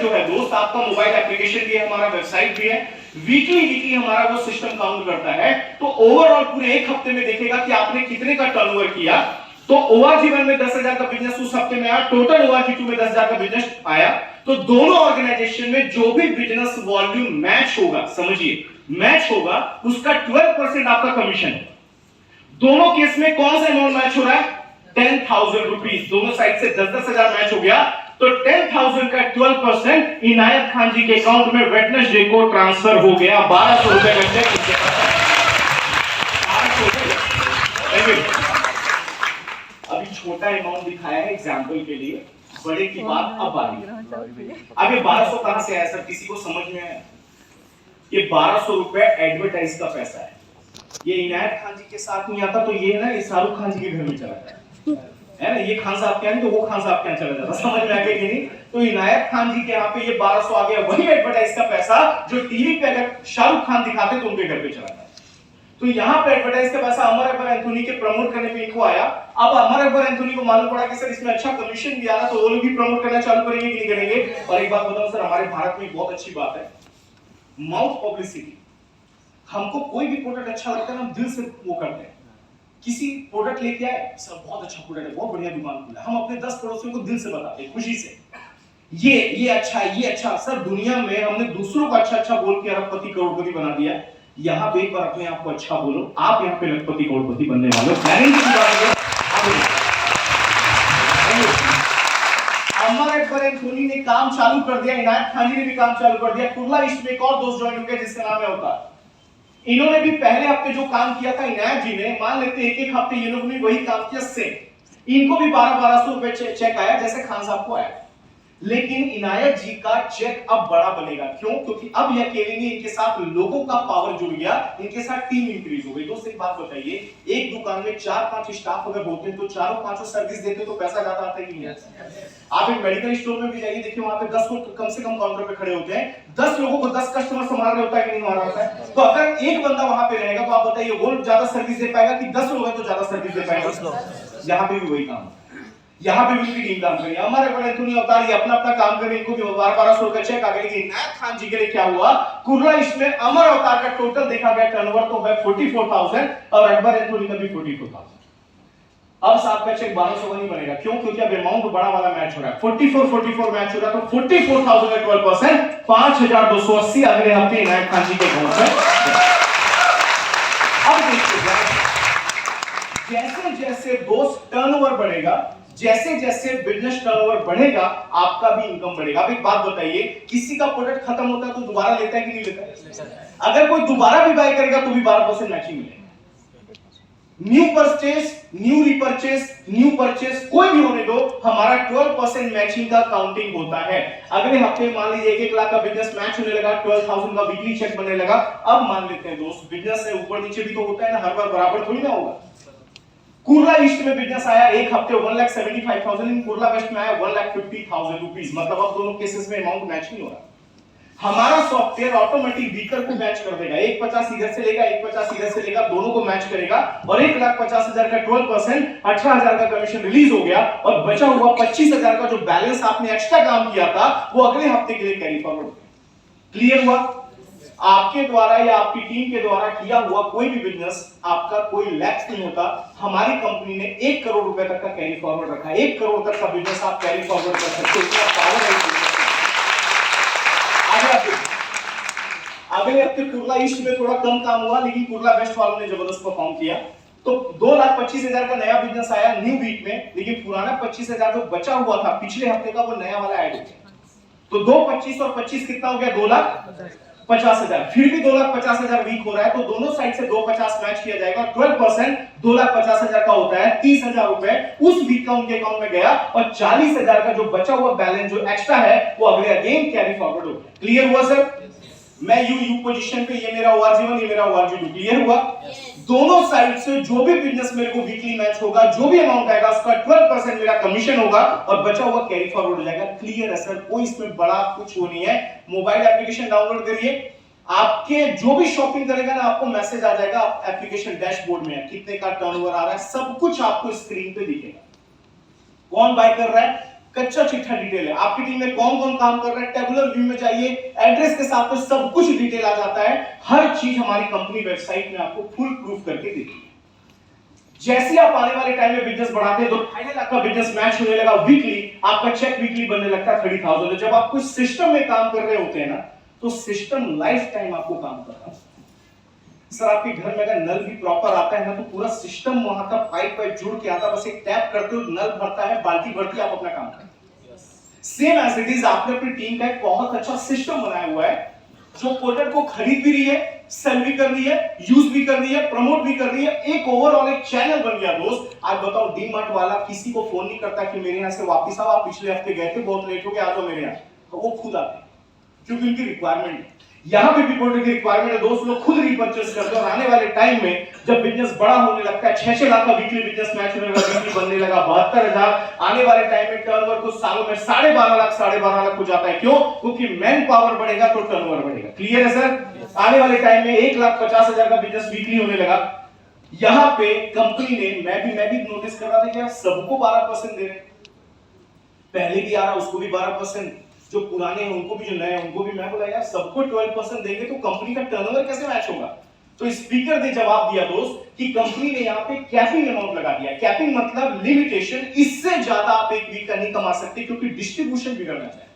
जो है दोस्त, आपका मोबाइल एप्लीकेशन भी है, हमारा वेबसाइट भी है, वीकली हमारा वो सिस्टम काउंट करता है। तो ओवरऑल पूरे एक हफ्ते में देखेगा कि आपने कितने का टर्नओवर किया। तो ORG1 में 10,000 का बिजनेस उस हफ्ते में आया, टोटल ORG2 में 10,000 का बिजनेस आया। तो दोनों ऑर्गेनाइजेशन में जो भी बिजनेस वॉल्यूम मैच होगा, समझिए मैच होगा, उसका 12% आपका कमीशन है। दोनों केस में कौन सा अमाउंट मैच हो रहा है? 10,000 रुपीज। दोनों साइड से 10,000 मैच हो गया, तो 10,000 का 12% इनायत खान जी के अकाउंट में वेडनेसडे को ट्रांसफर हो गया। 1,200 रुपए का चेक उसके पास। अभी छोटा अमाउंट दिखाया है एग्जांपल के लिए, बड़े की बात अब आ रही है। अब ये 1,200 कहां से आया सर? किसी को समझ में आया? ये 1,200 रुपए एडवर्टाइज का पैसा है। ये इनायत खान जी के साथ नहीं आता तो ये ना, ये शाहरुख खान जी के घर में चला जाता है ना, ये खान साहब के यहाँ तो वो खान साहब के यहाँ चला जाता। समझ में आ गया कि नहीं? तो इनायत खान जी के यहाँ पे ये 1,200 आ गया, वही एडवर्टाइज का पैसा जो टीवी पे अगर शाहरुख खान दिखाते तो उनके घर पे चला जाता। तो यहाँ पे एडवर्टाइज का पैसा अमर अकबर एंथोनी के प्रमोट करने पे इनको आया। अब अमर अकबर एंथोनी को मालूम पड़ा कि सर इसमें अच्छा कमीशन भी आ रहा, तो वो लोग भी प्रमोट करना चालू करेंगे कि नहीं करेंगे। और एक बात बताऊं सर, हमारे भारत में बहुत अच्छी बात है, माउथ पब्लिसिटी। हमको कोई भी प्रोडक्ट अच्छा लगता है ना, हम दिल से वो करते हैं। किसी प्रोडक्ट लेके आए, सर बहुत अच्छा प्रोडक्ट है, बहुत बढ़िया दुकान खुला है, हम अपने 10 पड़ोसियों को दिल से बताते हैं, खुशी से, ये अच्छा है, ये अच्छा। सर दुनिया में हमने दूसरों को अच्छा बोल के अरबपति करोड़पति बना दिया। यहाँ पे एक बार अपने आप को अच्छा बोलो, आप यहाँ पे लखपति करोड़पति बनने वाले हो। गारंटी की बात है। अमर अकबर एंथोनी ने काम चालू कर दिया, इनायत खान जी ने भी काम चालू कर दिया। कुर्ला ईस्ट में एक और दोस्त ज्वाइन हो गया जिसका नाम है अवतार। इन्होंने भी पहले हफ्ते जो काम किया था इनायत जी ने, मान लेते एक हफ्ते ये लोग ने वही काम किया सेम, इनको भी 1200 रुपए चेक आया जैसे खान साहब को आया। लेकिन इनायत जी का चेक अब बड़ा बनेगा। क्यों? क्योंकि अब यह केवल इनके साथ लोगों का पावर जुड़ गया, इनके साथ टीम इंक्रीज हो गई। दोस्तों एक बात बताइए, एक दुकान में 4-5 स्टाफ अगर होते हैं तो चारों पांचों सर्विस देते तो पैसा ज्यादा आता है कि नहीं आता? आप एक मेडिकल स्टोर में भी जाइए, देखिए वहां पे 10 लोग कम से कम काउंटर पे खड़े होते हैं, 10 लोगों को 10 कस्टमर संभाल रहे होता है कि नहीं संभाल रहा होता है? तो अगर एक बंदा वहां पे रहेगा तो आप बताइए वो ज्यादा सर्विस दे पाएगा कि 10 लोग हैं तो ज्यादा सर्विस दे पाएगा? यहाँ पे भी वही काम, यहाँ पे भी टीम काम करिए। हमारे बड़े एंथोनी अवतार ये अपना अपना काम कर रहे हैं, इनको भी 1200 का चेक आ गया। लेकिन इनायत खान जी के लिए क्या हुआ? कुर्ला इसमें अमर अवतार का टोटल देखा गया टर्नओवर तो है 44,000 और अकबर एंथोनी का भी 44,000। अब साहब का चेक 1200 का नहीं बनेगा। क्यों? क्योंकि अब अमाउंट बड़ा वाला मैच हो रहा है, 44 मैच हो रहा है। तो 44,000 का 12% 5,280 अगले हफ्ते इनायत खान जी के अकाउंट में। अब देखिए जैसे जैसे दोस्त टर्नओवर बढ़ेगा, जैसे जैसे बिजनेस टर्नओवर बढ़ेगा, आपका भी इनकम बढ़ेगा। अब एक बात बताइए, किसी का प्रोडक्ट खत्म होता है तो दोबारा लेता है कि नहीं लेता है? अगर कोई दोबारा भी बाय करेगा तो भी 12% मैचिंग मिलेगा। New purchase, new repurchase, new purchase कोई भी होने दो, हमारा 12% मैचिंग का काउंटिंग होता है। अगले हफ्ते मान लीजिए 1 लाख का बिजनेस मैच होने लगा, 12,000 का वीकली चेक बनने लगा। अब मान लेते हैं दोस्त, बिजनेस है ऊपर नीचे भी तो होता है ना, हर बार बराबर थोड़ी ना होगा। कुर्ला ईस्ट में बिजनेस आया एक हफ्ते 1,75,000, इन कुर्ला वेस्ट में आया 1,50,000 रुपीस। मतलब अब दोनों केसेस में अमाउंट मैच नहीं हो रहा। हमारा सॉफ्टवेयर ऑटोमेटिक बीकर को मैच कर देगा, 1,50 इधर से लेगा, 1,50 इधर से लेगा, दोनों को मैच करेगा और 1,50,000 का 12% 18,000 का कमीशन रिलीज हो गया और बचा हुआ 25,000 का जो बैलेंस आपने एक्स्ट्रा काम किया था वो अगले हफ्ते के लिए कैरी फॉरवर्ड। क्लियर हुआ? आपके द्वारा या आपकी टीम के द्वारा किया हुआ कोई भी बिजनेस आपका कोई लैप्स नहीं होता। हमारी कंपनी ने 1 करोड़ रुपए तक का कैरी फॉरवर्ड रखा है। 1 करोड़ तक का बिजनेस आप कैरी फॉरवर्ड कर सकते हो, इतना पावर है। अगले हफ्ते कुर्ला ईस्ट में थोड़ा कम काम हुआ, लेकिन कुर्ला वेस्ट वालों ने जबरदस्त परफॉर्म किया। तो 2,25,000 का नया बिजनेस आया न्यू वीक में, लेकिन पुराना 25,000 जो बचा हुआ था पिछले हफ्ते का वो नया वाला ऐड हो गया। तो 2,25,000 और 25 कितना हो गया? 2,50,000। फिर भी 2,50,000 वीक हो रहा है, तो दोनों साइड से 2,50 मैच किया जाएगा। 12% 2,50,000 का होता है, 30,000 रुपए उस वीक का उनके अकाउंट में गया और 40,000 का जो बचा हुआ बैलेंस जो एक्स्ट्रा है वो अगले अगेन कैरी फॉरवर्ड हो गया। क्लियर हुआ सर? मैं यू पोजीशन पे, ये मेरा ORG1, ये मेरा ORG2। क्लियर हुआ? दोनों साइड से जो भी बिजनेस मेरे को वीकली मैच होगा, जो भी अमाउंट आएगा उसका 12% मेरा कमीशन होगा और बचा हुआ कैरी फॉरवर्ड हो जाएगा। क्लियर है सर? कोई इसमें बड़ा कुछ वो नहीं है। मोबाइल एप्लीकेशन डाउनलोड करिए, आपके जो भी शॉपिंग करेगा ना आपको मैसेज आ जाएगा, आप एप्लीकेशन डैशबोर्ड में कितने का टर्नओवर आ रहा है, सब कुछ आपको स्क्रीन पे दिखेगा। कौन बाय कर रहा है? कच्चा चिट्ठा डिटेल है। आपकी टीम में कौन कौन काम कर रहा है, टेबुलर व्यू में चाहिए, एड्रेस के साथ तो सब कुछ डिटेल आ जाता है। हर चीज हमारी कंपनी वेबसाइट में आपको फुल प्रूफ करके देती है। जैसे आप आने वाले टाइम में बिजनेस बढ़ाते हैं तो 2.5 लाख का बिजनेस मैच होने लगा वीकली, आपका चेक वीकली बनने लगता है 30,000। जब आप कुछ सिस्टम में काम कर रहे होते हैं ना, तो सिस्टम लाइफ टाइम आपको काम कर रहा है। सर आपके घर में अगर नल भी प्रॉपर आता है ना, तो पूरा सिस्टम वहां का पाइप जुड़ के आता, बस एक टैप करते हो नल भरता है, बाल्टी भरती है, आप अपना काम करते हैं। सेम एज इट इज आपने अपनी टीम का एक बहुत अच्छा सिस्टम बनाया हुआ है, जो प्रोडक्ट को खरीद भी रही है, सेल भी कर रही है, यूज भी कर रही है, प्रमोट भी कर रही है, एक ओवरऑल एक चैनल बन गया। दोस्त आज बताओ, डी-मार्ट वाला किसी को फोन नहीं करता कि मेरे यहाँ से वापस आओ, आप पिछले हफ्ते गए थे, बहुत लेट हो गया, आ जाओ मेरे यहाँ, तो वो खुद आते हैं क्योंकि उनकी रिक्वायरमेंट है। यहाँ पे भी प्रोडक्ट की रिक्वायरमेंट है, दोस्त लोग खुद रीपर्चेस करते हैं। और आने वाले टाइम में जब बिजनेस बड़ा होने लगता है, 6-6 लाख का वीकली बिजनेस मैच होने लगा, वीकली बनने लगा 72,000, आने वाले टाइम में टर्नओवर कुछ सालों में 12.5 लाख 12.5 लाख हो जाता है। क्यों? क्योंकि मैन पावर बढ़ेगा तो टर्नओवर बढ़ेगा। क्लियर है सर? आने वाले टाइम में 1,50,000 का बिजनेस वीकली होने लगा। यहाँ पे कंपनी ने, मैं भी नोटिस कर रहा था कि यार सबको 12% दे रहे, पहले भी आ रहा उसको भी 12%, जो पुराने हैं उनको भी, जो नए हैं उनको भी। मैं बोला यार सबको 12% देंगे तो कंपनी का टर्नओवर कैसे मैच होगा? तो स्पीकर ने जवाब दिया दोस्त कि कंपनी ने यहाँ पे कैपिंग अमाउंट लगा दिया। कैपिंग मतलब लिमिटेशन, इससे ज्यादा आप एक वीक का नहीं कमा सकते, क्योंकि डिस्ट्रीब्यूशन बिगड़ना चाहिए,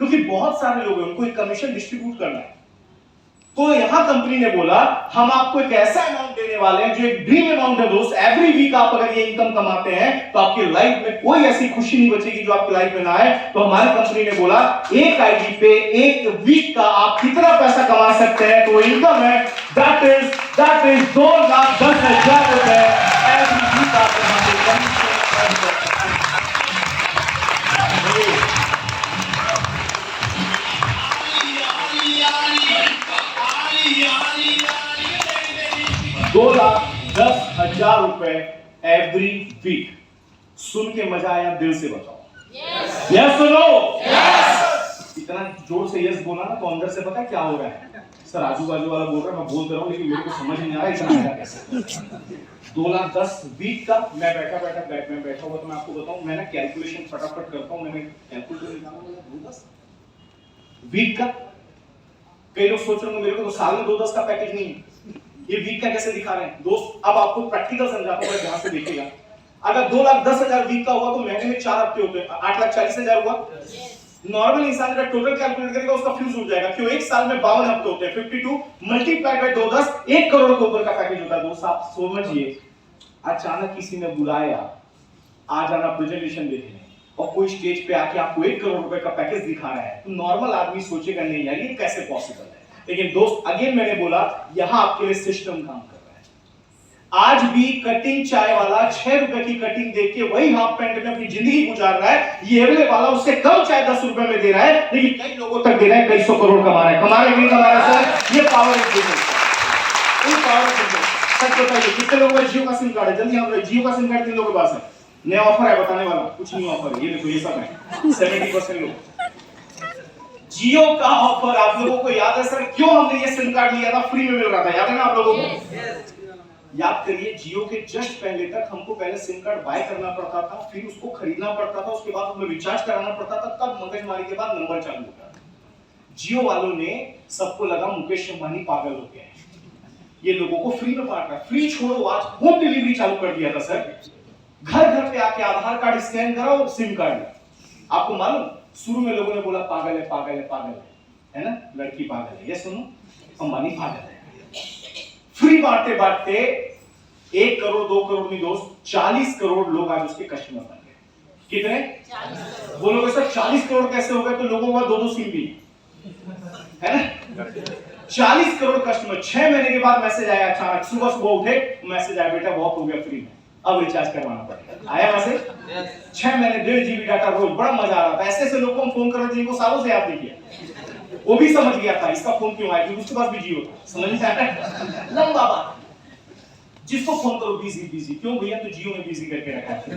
क्योंकि बहुत सारे लोग हैं, उनको एक कमीशन डिस्ट्रीब्यूट करना है। तो यहां कंपनी ने बोला हम आपको एक ऐसा अमाउंट देने वाले हैं जो एक ड्रीम अमाउंट है दोस्त। एवरी वीक आप अगर ये इनकम कमाते हैं तो आपकी लाइफ में कोई ऐसी खुशी नहीं बचेगी जो आपकी लाइफ में ना आए। तो हमारी कंपनी ने बोला एक आईडी पे एक वीक का आप कितना पैसा कमा सकते हैं, तो इनकम है दैट इज 2,10,000 रुपए एवरी वीक आप यहां पे कम से $2,10,000 रुपए एवरी वीक। सुन के मजा आया? दिल से बताओ यस और नो? इतना जोर से यस बोला ना तो अंदर से पता है क्या हो रहा है? सर आजू बाजू वाला बोल रहा है, मैं बोल रहा हूँ लेकिन मेरे को समझ नहीं आ रहा इतना आया कैसे। 2,10,000 वीक का। मैं बैठा हुआ तो मैं आपको बताऊं, मैं ना कैलकुलेशन फटाफट करता हूं। मैंने कैलकुलेटर निकाला, 2,10,000 वीक का। कई लोग सोच रहे होंगे मेरे को तो साल में 2,10,000 का पैकेज नहीं है, ये वीक का कैसे दिखा रहे हैं? दोस्त अब आपको प्रैक्टिकल समझाता हूं, ध्यान से देखिएगा। अगर 2,10,000 वीक का हुआ तो महीने में 4 हफ्ते होते हैं, 8,40,000 हुआ। नॉर्मल इंसान का टोटल कैलकुलेट करेगा उसका फ्यूज उड़ जाएगा। क्यों? एक साल में 52 हफ्ते होते हैं, 52 मल्टीप्लाई बाय 2,10, 1 करोड़ के ऊपर का पैकेज होता है। दोस्त आप समझिए, अचानक किसी ने बुलाया आ जाना प्रेजेंटेशन देखने, और कोई स्टेज पे आके आपको 1 करोड़ रुपए का पैकेज दिखा रहा है, तो नॉर्मल आदमी सोचेगा नहीं यार ये कैसे पॉसिबल है। लेकिन दोस्त अगेन मैंने बोला यहां आपके लिए सिस्टम काम कर रहा है। आज भी कटिंग चाय वाला 6 रुपए की कटिंग देख के वही हाफ पैंट में अपनी जिंदगी गुजार रहा है। ये एवले वाला उससे कम चाय 10 रुपए में दे रहा है, लेकिन कई लोगों तक दे रहा है, कई 100 करोड़ कमा रहा है। कमा रहे नहीं कमा रहा सर? ये पावर ऑफ बिजनेस है। Power of business. सच बताइए कितने लोगों का जियो का सिम कार्ड है? जल्दी हम जियो का सिम कार्ड किन लोगों के पास है? नया ऑफर है बताने वाला, कुछ नहीं ऑफर, ये देखो ये सब है। 70% लोग जियो का ऑफर। आप लोगों को याद है सर क्यों हमने ये सिम कार्ड लिया था? फ्री में मिल रहा था, याद है ना आप लोगों को? याद करिए, जियो के जस्ट पहले तक हमको पहले सिम कार्ड बाय करना पड़ता था, फिर उसको खरीदना पड़ता था, उसके बाद उसमें रिचार्ज कराना पड़ता था, तब मगजमारी के बाद नंबर चालू होता था। जियो वालों ने सबको लगा मुकेश अंबानी पागल हो गया है, ये लोगों को फ्री में बांट रहा है। फ्री छोड़ो, आज होम डिलीवरी चालू कर दिया था सर। घर घर पे आके आधार कार्ड स्कैन कराओ, सिम कार्ड। आपको मालूम शुरू में लोगों ने बोला पागल है पागल है पागल है ना, लड़की पागल है, ये सुनो अंबानी पागल है। फ्री बांटते बांटते 1 करोड़ 2 करोड़ नहीं दोस्त, 40 करोड़ लोग आज उसके कस्टमर बन गए। कितने? 40। बोलोगे सर 40 करोड़ कैसे हो गए? तो लोगों का 2-2 सिम भी है ना। 40 करोड़ कस्टमर। 6 महीने के बाद मैसेज आया, अचानक सुबह सुबह उठे मैसेज आया, बेटा बहुत हो गया फ्री में, अब रिचार्ज करवाना पड़ेगा। आया मैसेज? 6 महीने 1.5 GB डाटा रोज, बड़ा मजा आ रहा था। ऐसे ऐसे लोगों को फोन कर रहे थे जिनको सालों से याद नहीं किया। वो भी समझ गया था इसका फोन क्यों आया, क्योंकि उसके पास भी जियो था। समझ में आता है? लंबा बात, जिसको फोन करो बिजी बिजी, क्यों भैया? तो जियो में बिजी करके रखा है।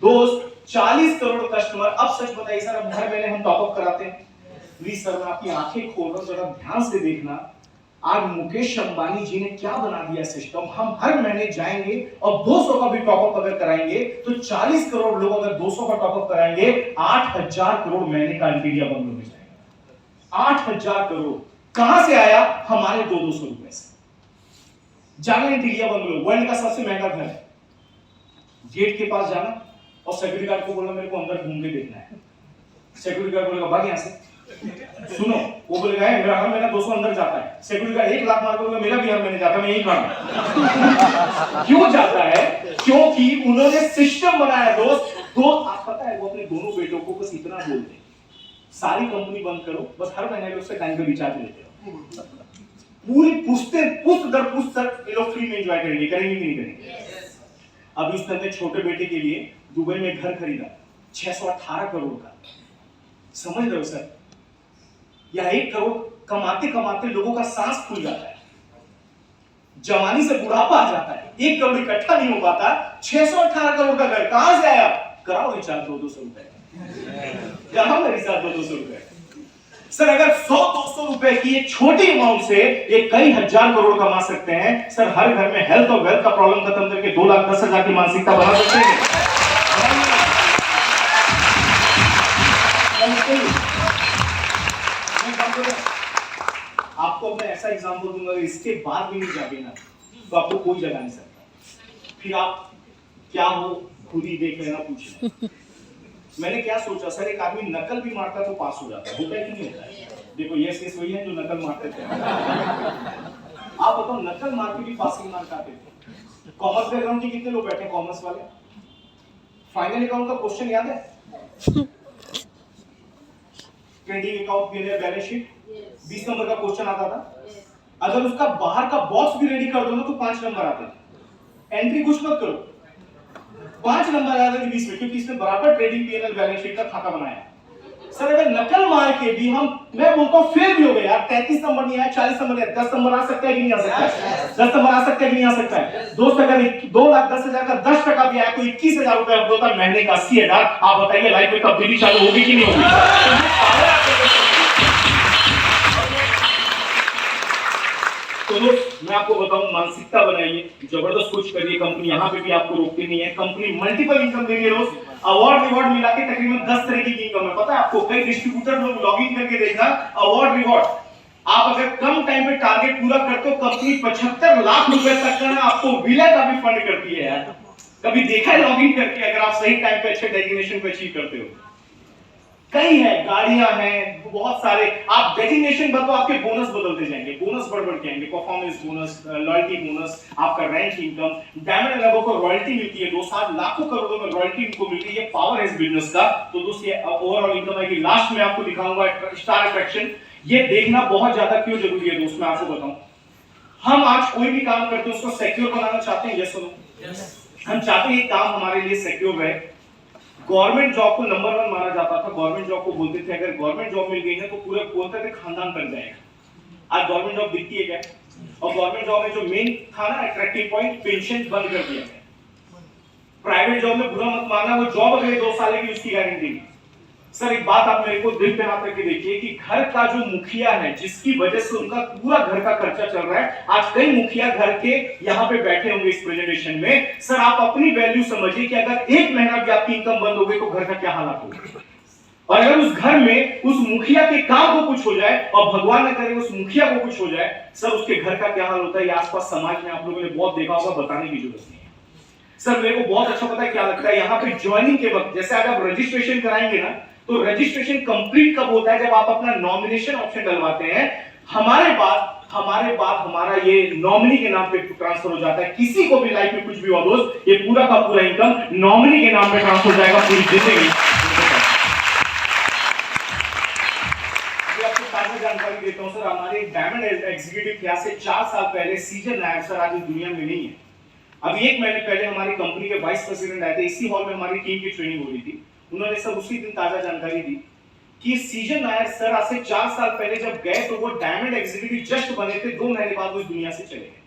दोस्त 40 करोड़ कस्टमर। अब सच बताइए सर, अब हर महीने हम टॉप अप कराते हैं। प्लीज सर मैं आपकी आंखें खोल रहा हूं, जरा ध्यान से देखना। आज मुकेश अंबानी जी ने क्या बना दिया सिस्टम, हम हर महीने जाएंगे और 200 का भी टॉपअप अगर कराएंगे तो 40 करोड़ लोग अगर 200 का टॉपअप कराएंगे 8000 करोड़ महीने का इंटीरियर बंगलों में जाएगा। 8000 करोड़ कहां से आया? हमारे 200 रुपए से। जाना इंटीरियर बंगलो वर्ल्ड का सबसे महंगा घर है। गेट के पास जाना और सिक्योरिटी गार्ड को बोलना मेरे को अंदर घूम के देखना है। सिक्योरिटी गार्ड बोलेगा भाग यहां से। सुनो, वो बोलेगा मेरा हर महीना 200 अंदर जाता है। सिक्योरिटी गार्ड 1 लाख मार के बोलेगा मेरा भी हर महीने जाता है, मैं यही खड़ा। क्यों जाता है? क्योंकि उन्होंने सिस्टम बनाया दोस्त। तो आप पता है वो अपने दोनों बेटों को बस इतना बोलते हैं, सारी कंपनी बंद करो, बस हर महीने उससे टाइम पे रिचार्ज लेते हो। पूरी पुश्त दर पुश्त तक ये लोग फ्री में एंजॉय करेंगे कि नहीं करेंगे? अब इस तरह छोटे बेटे के लिए दुबई में घर खरीदा 618 करोड़ का। समझ रहे हो सर? या 1 करोड़ कमाते कमाते लोगों का सांस फूल जाता है, जवानी से बुढ़ापा आ जाता है, 1 करोड़ इकट्ठा नहीं हो पाता। 618 करोड़ का घर कहां से आया? कराओ रिचार्ज 200 रुपए। कहां मेरे साथ 200 रुपए? सर अगर 100-200 रुपए की एक छोटी अमाउंट से ये कई हजार करोड़ कमा सकते हैं। सर हर घर में हेल्थ और वेल्थ का प्रॉब्लम खत्म करके 2,10,000 की मानसिकता बना सकते हैं। आपको मैं ऐसा एग्जांपल दूंगा, इसके बाद भी नहीं जागे ना तो आपको कोई जगा नहीं सकता। फिर आप क्या हो खुद ही देख लेना, पूछना। मैंने क्या सोचा सर, एक आदमी नकल भी मारता तो पास हो जाता है, होता है कि नहीं होता है? देखो ये वही है जो नकल मारते थे। आप बताओ नकल मार के भी पासिंग मार्क आते थे। कॉमर्स बैकग्राउंड के कितने लोग बैठे हैं कॉमर्स वाले? फाइनल अकाउंट का क्वेश्चन याद है? ट्रेडिंग अकाउंट के लिए बैलेंस शीट 20 नंबर का क्वेश्चन आता था। अगर उसका बाहर का बॉक्स भी रेडी कर दो ना तो 5 नंबर आते थे। एंट्री कुछ मत करो, 5 नंबर आ जाएंगे 20 में, क्योंकि इसने बराबर ट्रेडिंग पीएनएल बैलेंस शीट का खाता बनाया। सर अगर नकल मार के भी हम, मैं बोलता हूं फेल भी हो गए यार, 33 नंबर नहीं आया, 40 नंबर नहीं आया, 10 नंबर आ सकता है कि नहीं आ सकता है? 10 नंबर आ सकता है कि नहीं आ सकता है? दोस्त अगर 2,10,000 का 10% भी आया तो 21,000 रुपए अब होता है महीने का 80,000। आप बताइए लाइफ में तब्दीली चालू होगी कि नहीं होगी? तो दोस्त मैं आपको बताऊं, मानसिकता बनाइए, जबरदस्त कुछ करिए। कंपनी यहाँ पे भी आपको रोकती नहीं है। कंपनी मल्टीपल इनकम देंगे रोज, अवार्ड रिवॉर्ड मिला के तकरीबन 10 तरह की इनकम है। पता है आपको? कई डिस्ट्रीब्यूटर लोग लॉग इन करके देखना, अवार्ड रिवॉर्ड। आप अगर कम टाइम पे टारगेट पूरा करते हो, कंपनी 75 लाख रुपए तक का ना आपको विला का भी फंड करती है यार। कभी देखा है लॉग इन करके? अगर आप सही टाइम पे अच्छे डेजिग्नेशन को अचीव करते हो। कई है, गाड़ियां हैं, बहुत सारे। आप डेजिग्नेशन बताओ, आपके बोनस बदलते जाएंगे, बोनस बढ़ के आएंगे, परफॉर्मेंस बोनस, लॉयल्टी बोनस, आपका रैंक इनकम। डायमंड लोगों को रॉयल्टी मिलती है, 2-7 लाखों करोड़ों में रॉयल्टी इनको मिलती है। ये पावर है इस बिजनेस का। तो दोस्त ये ओवरऑल इनकम है कि लास्ट में आपको दिखाऊंगा स्टार अट्रैक्शन। ये देखना बहुत ज्यादा क्यों जरूरी है दोस्त, मैं आपको बताऊं। हम आज कोई भी काम करते हैं उसको सिक्योर बनाना चाहते हैं, यस सुनो। हम चाहते हैं काम हमारे लिए सिक्योर रहे। गवर्नमेंट जॉब को नंबर 1 माना जाता था। गवर्नमेंट जॉब को बोलते थे अगर गवर्नमेंट जॉब मिल गई ना तो पूरे बोलते थे खानदान बन जाएगा। आज गवर्नमेंट जॉब दिखती है क्या? और गवर्नमेंट जॉब में जो मेन था ना अट्रैक्टिव पॉइंट, पेंशन बंद कर दिया गया। प्राइवेट जॉब में बुरा मत मानना, वो जॉब अगले 2 साल की उसकी गारंटी नहीं। सर एक बात आप मेरे को दिल पे हाथ रख के देखिए कि घर का जो मुखिया है, जिसकी वजह से उनका पूरा घर का खर्चा चल रहा है, आज कई मुखिया घर के यहाँ पे बैठे होंगे इस प्रेजेंटेशन में। सर आप अपनी वैल्यू समझिए कि अगर 1 महीना भी आपकी इनकम बंद हो गई तो घर का क्या हालात होगा। और अगर उस घर में उस मुखिया के काम को कुछ हो जाए और भगवान न करे उस मुखिया को कुछ हो जाए, सर उसके घर का क्या हाल होता है। आसपास समाज में आप लोगों ने बहुत देखा होगा, बताने की जरूरत नहीं है। सर मेरे को बहुत अच्छा पता है क्या लगता है, यहाँ पे ज्वाइनिंग के वक्त जैसे अगर आप रजिस्ट्रेशन कराएंगे ना तो रजिस्ट्रेशन कंप्लीट कब होता है? जब आप अपना नॉमिनेशन ऑप्शन डलवाते हैं। हमारे बाद हमारा ये नॉमिनी के नाम पे ट्रांसफर हो जाता है। किसी को भी लाइफ में कुछ भी हो दोस्त, ये पूरा का पूरा इनकम नॉमिनी के नाम पे ट्रांसफर हो जाएगा पूरी जिंदगी। आपको ताजा जानकारी देता हूं सर, हमारे डायमंड एग्जीक्यूटिव यहाँ से 4 साल पहले सीजन नायर सर आज इस दुनिया में नहीं है। अभी 1 महीने पहले हमारी कंपनी के वाइस प्रेसिडेंट आए थे, इसी हॉल में हमारी टीम की ट्रेनिंग हो रही थी। उन्होंने सब उसी दिन ताजा जानकारी दी कि सीजन नायर सर आज से 4 साल पहले जब गए तो वो डायमंड एग्जीक्यूटिव जस्ट बने थे, 2 महीने बाद वो इस दुनिया से चले गए।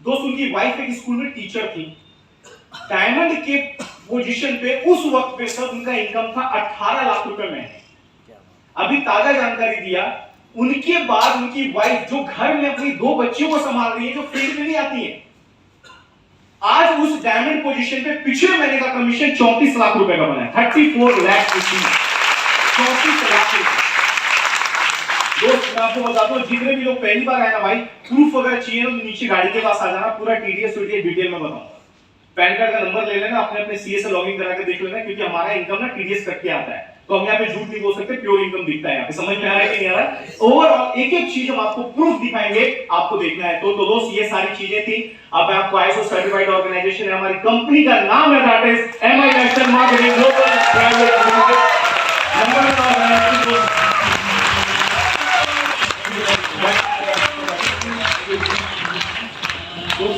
दोस्त उनकी वाइफ एक स्कूल में टीचर थी, डायमंड के पोजीशन पे उस वक्त पे सर उनका इनकम था 18 लाख रुपए महीने। अभी ताजा जानकारी दिया उनके बाद उनकी वाइफ जो घर में अपनी 2 बच्चियों को संभाल रही है, जो फील्ड में नहीं आती है, आज उस डायमंड पोजीशन पे पिछले महीने का कमीशन 34 लाख रुपए का बना है। 34 लाख रुपीज, 34 लाख रुपए। दोस्त मैं आपको बताता हूँ, जितने भी लोग पहली बार आए ना भाई, प्रूफ वगैरह चाहिए तो नीचे गाड़ी के पास आ जाना, पूरा टीडीएस डिटेल में बताऊंगा। पैन कार्ड का नंबर ले लेना, अपने सीए से लॉगिन करा के देख लेना, क्योंकि हमारा इनकम ना टीडीएस कट के आता है, तो हम यहाँ पे झूठ नहीं बोल सकते, प्योर इनकम दिखता है यहाँ पे। समझ में आ रहा है कि नहीं आ रहा है? ओवरऑल एक एक चीज हम आपको प्रूफ दिखाएंगे, आपको देखना है। तो दोस्त ये सारी चीजें थी। अब मैं आपको आईएसओ सर्टिफाइड ऑर्गेनाइजेशन है, हमारी कंपनी का नाम है, that is MI lifestyle marketing global private limited.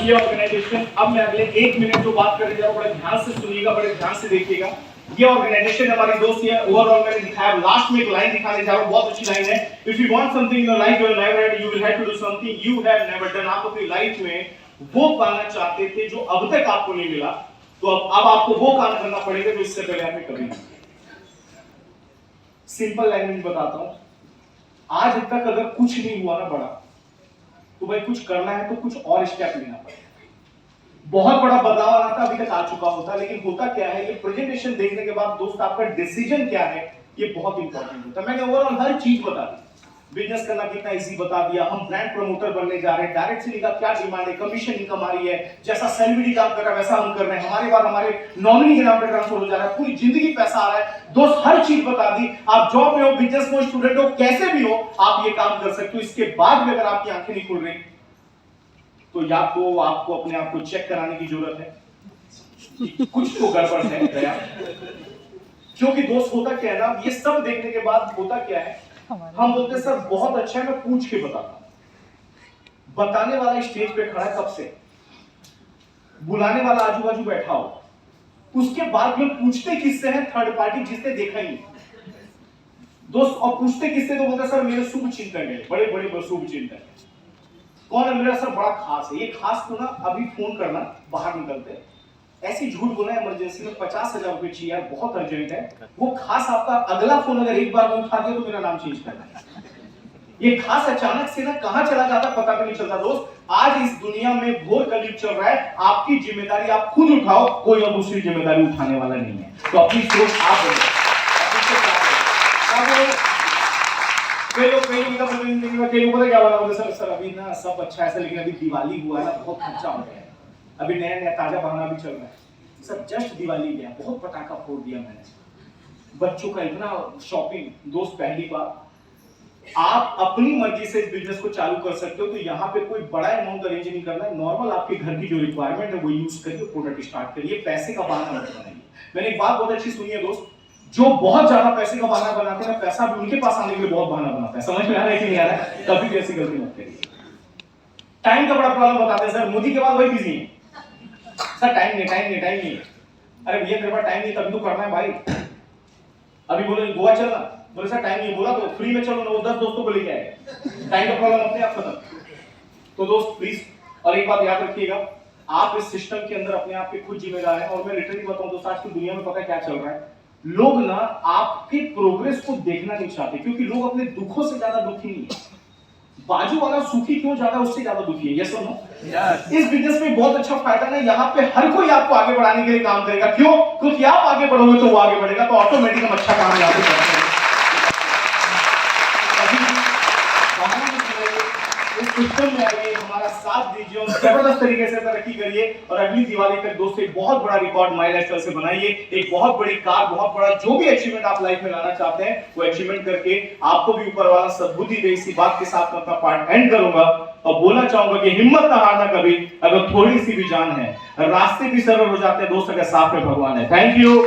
ये ऑर्गेनाइजेशन, अब मैं अगले 1 मिनट जो बात करने जा रहा हूं, बड़े ध्यान से सुनिएगा, बड़े ध्यान से देखिएगा। ये ऑर्गेनाइजेशन हमारी दोस्त है। ओवरऑल मैंने दिखाया, लास्ट में एक लाइन दिखाने जा रहा हूं, बहुत अच्छी लाइन है। If you want something in your life you never you will have to do something you have never done. आप अपनी लाइफ में वो पाना चाहते थे जो अब तक आपको नहीं मिला, तो अब आपको वो काम करना पड़ेगा जो इससे पहले आपने कभी नहीं। सिंपल लैंग्वेज बताता हूं, आज तक अगर कुछ नहीं हुआ ना बड़ा, तो भाई कुछ करना है तो कुछ और स्टेप लेना पड़ेगा। बहुत बड़ा बदलाव आना था, अभी तक आ चुका होता, लेकिन होता क्या है, ये प्रेजेंटेशन देखने के बाद दोस्त आपका डिसीजन क्या है ये बहुत इंपॉर्टेंट होता है। मैंने ओवरऑल हर चीज बता दी, बिजनेस करना कितना इजी बता दिया, हम ब्रांड प्रमोटर बनने जा रहे हैं, डायरेक्ट सेलिंग का क्या डिमांड है, कमीशन इनकम आ रही है, जैसा सेलिब्रिटी काम कर रहा है वैसा हम कर रहे हैं, हमारे बाद हमारे नॉमिनी के नाम पे ट्रांसफर हो जा रहा है, पूरी जिंदगी पैसा आ रहा है। दोस्त हर चीज बता दी। आप जॉब में हो, बिजनेस में हो, स्टूडेंट हो, कैसे भी हो आप ये काम कर सकते हो। इसके बाद भी अगर आपकी आंखें नहीं खुल रही तो या तो आपको अपने आप को चेक कराने की जरूरत है, कुछ तो गड़बड़ है गया। क्योंकि दोस्त होता क्या है ना, ये सब देखने के बाद होता क्या है, हम बोलते हैं सर बहुत अच्छा है, मैं पूछ के बताता हूं। बताने वाला स्टेज पे खड़ा है कब से, बुलाने वाला आजू बाजू बैठा हो, उसके बाद में पूछते किससे हैं, थर्ड पार्टी जिसने देखा ही नहीं दोस्त। और पूछते किससे, तो बोलते सर मेरे शुभ चिंतन है, बड़े बड़े शुभ चिंतन। कौन है मेरा सर, बड़ा खास है। ये खास तो ना अभी फोन करना, बाहर निकलते ऐसी झूठ बोला इमरजेंसी में 50,000 रुपए चाहिए यार, बहुत अर्जेंट है। वो खास आपका अगला फोन अगर एक बार उठा दिया तो मेरा नाम चेंज करना है। ये खास अचानक से ना कहां चला जाता पता भी नहीं चलता दोस्त। आज इस दुनिया में घोर कलयुग चल रहा है, आपकी जिम्मेदारी आप खुद उठाओ, कोई और दूसरी जिम्मेदारी उठाने वाला नहीं है। तो अपनी सोच आप बनो। कई लोग क्या बोला, सर अभी ना सब अच्छा है सर, लेकिन अभी दिवाली हुआ है, बहुत खर्चा हो गया है, अभी नया नया ताजा बहाना भी चल रहा है सर, जस्ट दिवाली गया, बहुत पटाखा फोड़ दिया मैंने, बच्चों का इतना शॉपिंग। दोस्त पहली बात, आप अपनी मर्जी से इस बिजनेस को चालू कर सकते हो, तो यहाँ पे कोई बड़ा अमाउंट अरेंज नहीं करना है, नॉर्मल आपके घर की जो रिक्वायरमेंट है वो यूज करके प्रोडक्ट स्टार्ट करिए, पैसे का बहाना मत बनाइए। मैंने एक बात बहुत अच्छी सुनी है दोस्त, जो बहुत ज्यादा पैसे का बहाना बनाते हैं ना, पैसा भी उनके पास आने के लिए बहुत बहाना बनाता है। समझ में आ रहा है कि नहीं आ रहा है? कभी भी ऐसी गलती मत करिए। टाइम का बड़ा प्रॉब्लम बताते हैं सर, मोदी के बाद वही बिजी है सर, टाइम नहीं। अरे भैया तेरे पास टाइम नहीं तभी तो करना है भाई। अभी बोले गोवा चलना, बोले सर टाइम नहीं, बोला तो फ्री में चलो ना, वो 10 दोस्तों को लेके आए, टाइम का प्रॉब्लम अपने आप खत्म। तो दोस्त प्लीज, और एक बात याद रखिएगा, आप इस सिस्टम के अंदर अपने आप के खुद जिम्मेदार हैं। और मैं लिटरली बताऊं दोस्त, आज की दुनिया में पता क्या चल रहा है, लोग ना आपके प्रोग्रेस को देखना नहीं चाहते, क्योंकि लोग अपने दुखों से ज्यादा दुखी नहीं है, बाजू वाला सुखी क्यों ज्यादा उससे ज्यादा दुखी है। यस और नो? इस बिजनेस में बहुत अच्छा फायदा ना, यहाँ पे हर कोई आपको आगे बढ़ाने के लिए काम करेगा। क्यों? क्योंकि आप आगे बढ़ोगे तो वो आगे बढ़ेगा, तो ऑटोमेटिक हम अच्छा काम यहाँ पे करते हैं। इस सिस्टम में आइए, हमारा साथ दीजिए और जबरदस्त तरीके से तरक्की करिए, और अगली दिवाली तक दोस्तों एक बहुत बड़ा रिकॉर्ड माई लाइफस्टाइल से बनाइए, एक बहुत बड़ी कार, बहुत बड़ा जो भी अचीवमेंट आप लाइफ में लाना चाहते हैं वो अचीवमेंट करके आपको भी ऊपर वाला सद्बुद्धि दे। इसी बात के साथ मैं अपना पार्ट एंड करूंगा और बोलना चाहूंगा कि हिम्मत ना हारना कभी, अगर थोड़ी सी भी जान है, रास्ते भी सरल हो जाते हैं दोस्त अगर साथ में भगवान है। Thank you.